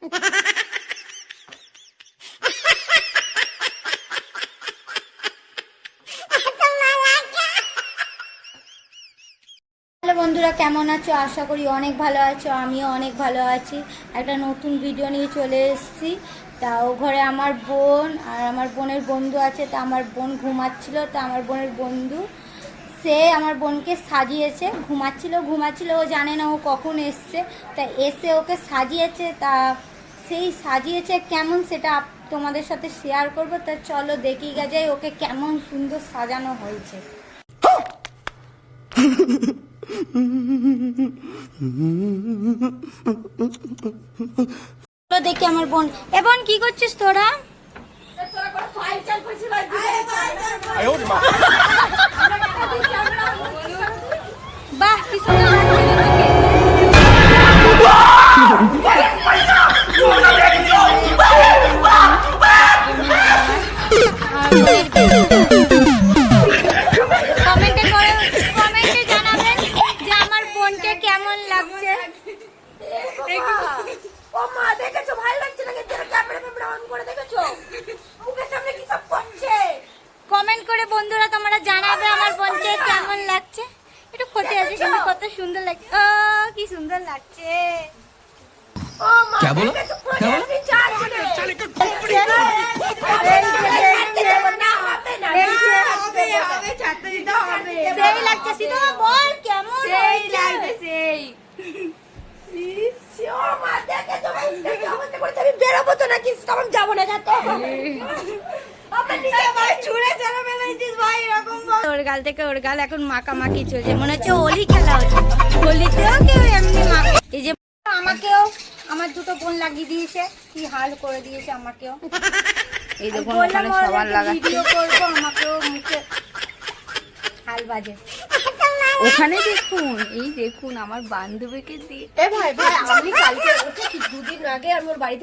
Hello বন্ধুরা, কেমন আছো? আশা করি অনেক ভালো আছো। আমিও অনেক ভালো আছি। একটা নতুন ভিডিও নিয়ে চলে এসেছি। তা ও ঘরে আমার বোন আর আমার বোনের বন্ধু আছে। তা আমার বোন ঘুমাচ্ছিল। তা আমার বোনের বন্ধু সে আমার বোনকে সাজিয়েছে। ঘুমাচ্ছিল, ও জানে না ও কখন এসছে। তা এসে ওকে সাজিয়েছে। তা সেই সাজিয়েছে কেমন সেটা তোমাদের সাথে শেয়ার করবো। তা চলো দেখি যাই ওকে কেমন সুন্দর সাজানো হয়েছে। দেখি আমার বোন। এ বোন, কি করছিস তোরা? বাহ, কি সুন্দর কমেন্টে জানাবেন যে আমার বোনকে কেমন লাগছে। ও মা, দেখেছো ভালো লাগছে না? কিন্তু ক্যামেরা অন করে দেখেছো মুখের সামনে কি সব করছে? কমেন্ট করে বন্ধুরা তোমরা জানাবে আমার বোনকে কেমন লাগছে। একটু খোঁজে আছে কিন্তু কত সুন্দর লাগছে। ও কি সুন্দর লাগছে। ও মা, দেখেছো প্রজাপতি চাল চলে চলে কি হবে ছাড়তে দিতে হবে। সেই লাগছে সিধা বল কেমন সেই লাগবে সেই। ও মা, দেখেছো দেখে অবস্থা করে আমি বেরোবো তো নাকি তখন যাবো না যা তো। আপনি নিজে ভাই ছুঁড়ে চলে বেলাইছিস ভাই এরকম। ওর গাল থেকে ওর গাল এখন মাখামাখি চলছে, মনে হচ্ছে হোলি খেলা হচ্ছে। হোলিতেও কেউ এমনি এই যে আমাকেও আমার দুটো বোন লাগিয়ে দিয়েছে, কি হাল করে দিয়েছে আমাকেও। এই দেখুন ওখানে সবার লাগা ভিডিও করবো, আমাকেও মুখে হাল বাজে। ওখানে দেখুন, এই দেখুন আমার বান্ধবীকে দিয়ে। এ ভাই ভাই, আমি কালকে দুদিন আগে আমি ওর বাড়িতে